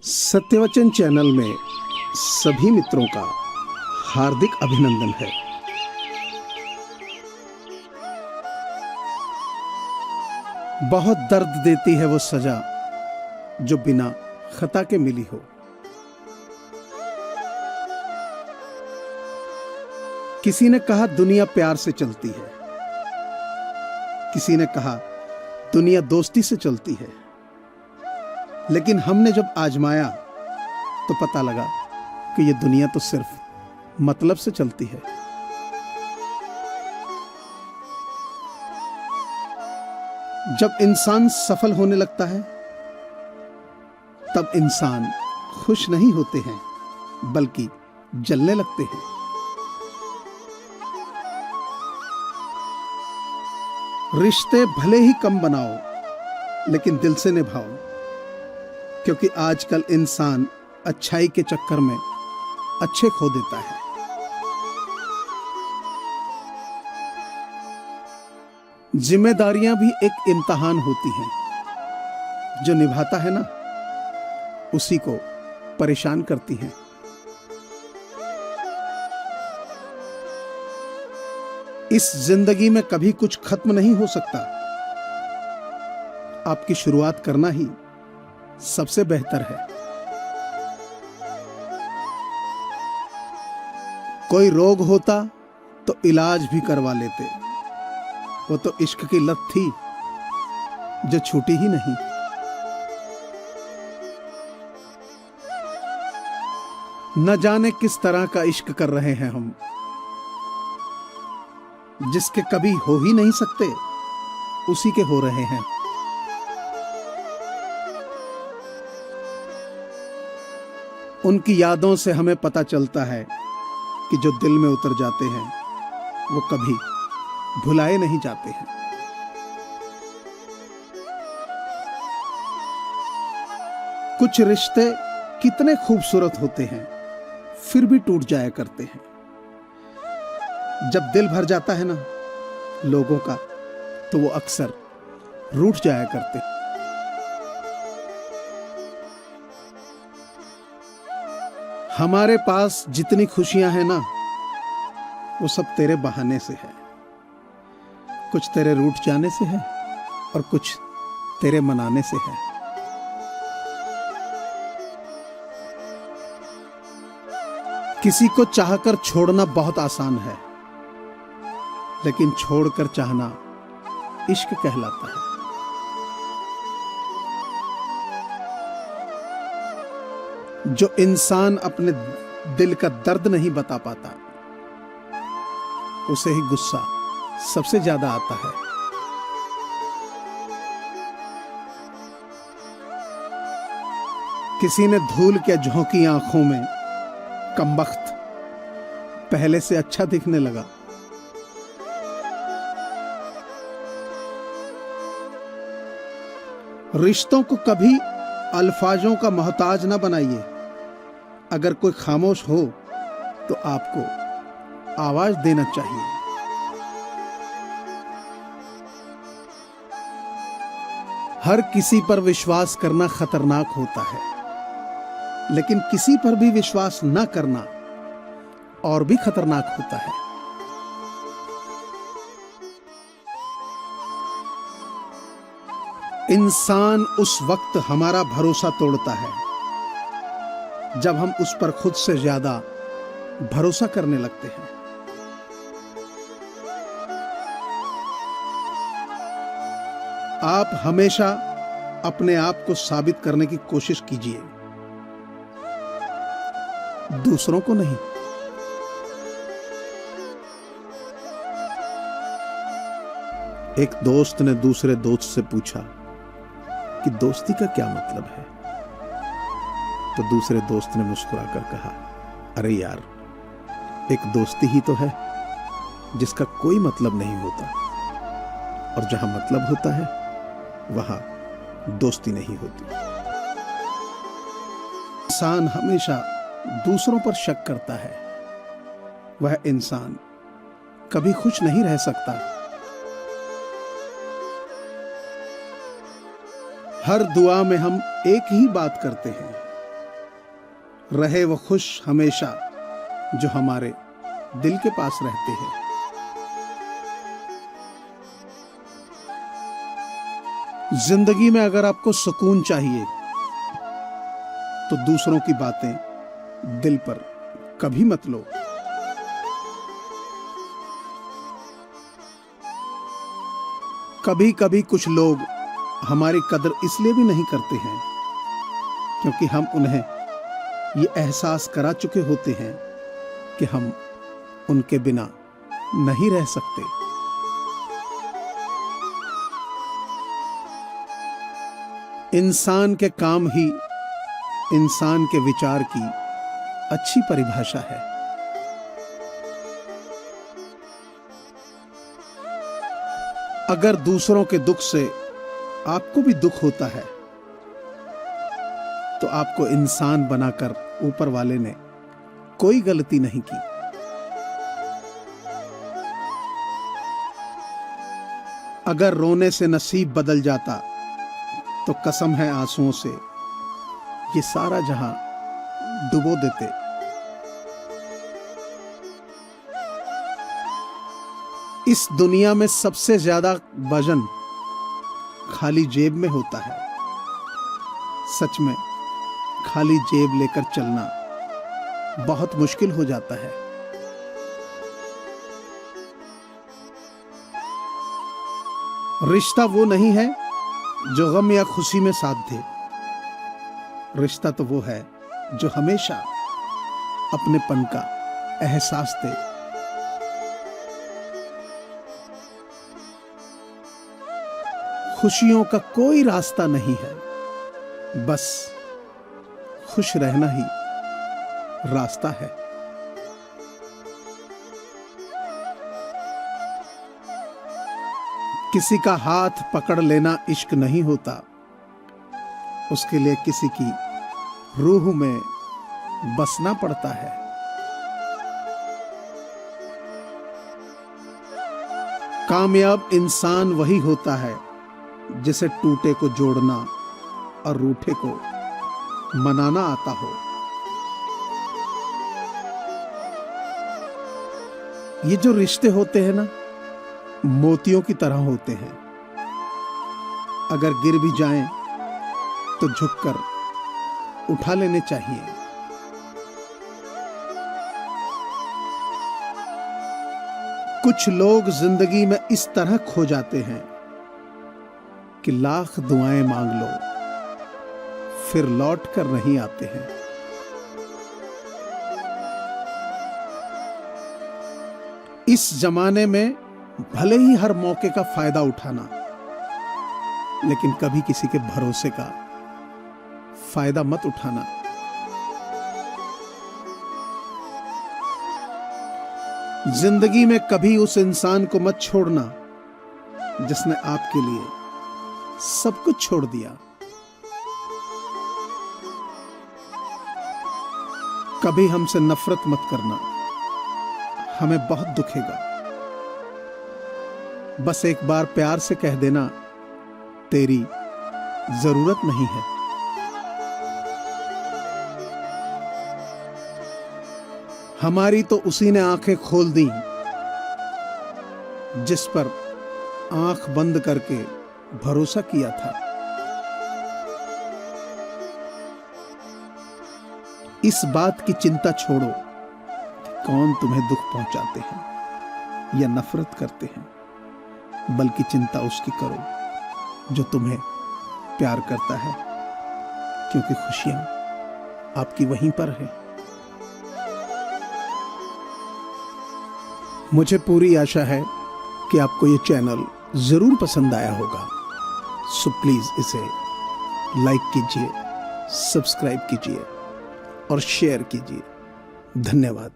सत्यवचन channel में सभी मित्रों का हार्दिक अभिनंदन है। बहुत दर्द देती है वो सजा जो बिना खता के मिली हो। किसी ने कहा दुनिया प्यार से चलती है, किसी ने कहा दुनिया दोस्ती से चलती है, लेकिन हमने जब आजमाया तो पता लगा कि ये दुनिया तो सिर्फ मतलब से चलती है। जब इंसान सफल होने लगता है तब इंसान खुश नहीं होते हैं बल्कि जलने लगते हैं। रिश्ते भले ही कम बनाओ लेकिन दिल से निभाओ, क्योंकि आजकल इंसान अच्छाई के चक्कर में अच्छे खो देता है। जिम्मेदारियां भी एक इम्तिहान होती हैं, जो निभाता है ना उसी को परेशान करती हैं। इस जिंदगी में कभी कुछ खत्म नहीं हो सकता। आपकी शुरुआत करना ही सबसे बेहतर है। कोई रोग होता तो इलाज भी करवा लेते, वो तो इश्क की लत थी जो छूटी ही नहीं। न जाने किस तरह का इश्क कर रहे हैं हम, जिसके कभी हो ही नहीं सकते उसी के हो रहे हैं। उनकी यादों से हमें पता चलता है कि जो दिल में उतर जाते हैं वो कभी भुलाए नहीं जाते हैं। कुछ रिश्ते कितने खूबसूरत होते हैं फिर भी टूट जाया करते हैं। जब दिल भर जाता है ना लोगों का तो वो अक्सर रूठ जाया करते हैं। हमारे पास जितनी खुशियां हैं ना वो सब तेरे बहाने से है। कुछ तेरे रूठ जाने से है और कुछ तेरे मनाने से है। किसी को चाहकर छोड़ना बहुत आसान है, लेकिन छोड़कर चाहना इश्क कहलाता है। जो इंसान अपने दिल का दर्द नहीं बता पाता उसे ही गुस्सा सबसे ज्यादा आता है। किसी ने धूल के झोंकी आंखों में कमबख्त पहले से अच्छा दिखने लगा। रिश्तों को कभी अल्फाजों का मोहताज ना बनाइए। अगर कोई खामोश हो तो आपको आवाज देना चाहिए। हर किसी पर विश्वास करना खतरनाक होता है, लेकिन किसी पर भी विश्वास ना करना और भी खतरनाक होता है। इंसान उस वक्त हमारा भरोसा तोड़ता है जब हम उस पर खुद से ज्यादा भरोसा करने लगते हैं। आप हमेशा अपने आप को साबित करने की कोशिश कीजिए, दूसरों को नहीं। एक दोस्त ने दूसरे दोस्त से पूछा कि दोस्ती का क्या मतलब है, तो दूसरे दोस्त ने मुस्कुराकर कहा, अरे यार, एक दोस्ती ही तो है जिसका कोई मतलब नहीं होता, और जहां मतलब होता है वहां दोस्ती नहीं होती। इंसान हमेशा दूसरों पर शक करता है, वह इंसान कभी खुश नहीं रह सकता। हर दुआ में हम एक ही बात करते हैं रहे वो खुश हमेशा जो हमारे दिल के पास रहते हैं। जिंदगी में अगर आपको सुकून चाहिए तो दूसरों की बातें दिल पर कभी मत लो। कभी कभी कुछ लोग हमारी कदर इसलिए भी नहीं करते हैं क्योंकि हम उन्हें ये एहसास करा चुके होते हैं कि हम उनके बिना नहीं रह सकते। इंसान के काम ही इंसान के विचार की अच्छी परिभाषा है। अगर दूसरों के दुख से आपको भी दुख होता है तो आपको इंसान बनाकर ऊपर वाले ने कोई गलती नहीं की। अगर रोने से नसीब बदल जाता तो कसम है आंसुओं से ये सारा जहां डुबो देते। इस दुनिया में सबसे ज्यादा वजन खाली जेब में होता है। सच में खाली जेब लेकर चलना बहुत मुश्किल हो जाता है। रिश्ता वो नहीं है जो गम या खुशी में साथ दे। रिश्ता तो वो है जो हमेशा अपनेपन का एहसास दे। खुशियों का कोई रास्ता नहीं है, बस खुश रहना ही रास्ता है। किसी का हाथ पकड़ लेना इश्क नहीं होता, उसके लिए किसी की रूह में बसना पड़ता है। कामयाब इंसान वही होता है जिसे टूटे को जोड़ना और रूठे को मनाना आता हो। ये जो रिश्ते होते हैं ना, मोतियों की तरह होते हैं। अगर गिर भी जाएं तो झुककर उठा लेने चाहिए। कुछ लोग जिंदगी में इस तरह खो जाते हैं कि लाख दुआएं मांग लो फिर लौट कर नहीं आते हैं। इस जमाने में भले ही हर मौके का फायदा उठाना, लेकिन कभी किसी के भरोसे का फायदा मत उठाना। जिंदगी में कभी उस इंसान को मत छोड़ना जिसने आपके लिए सब कुछ छोड़ दिया। कभी हमसे नफरत मत करना, हमें बहुत दुखेगा। बस एक बार प्यार से कह देना, तेरी जरूरत नहीं है। हमारी तो उसी ने आंखें खोल दी जिस पर आंख बंद करके भरोसा किया था। इस बात की चिंता छोड़ो कि कौन तुम्हें दुख पहुंचाते हैं या नफरत करते हैं, बल्कि चिंता उसकी करो जो तुम्हें प्यार करता है, क्योंकि खुशियां आपकी वहीं पर है। मुझे पूरी आशा है कि आपको ये चैनल जरूर पसंद आया होगा, सो प्लीज इसे लाइक कीजिए, सब्सक्राइब कीजिए और शेयर कीजिए। धन्यवाद।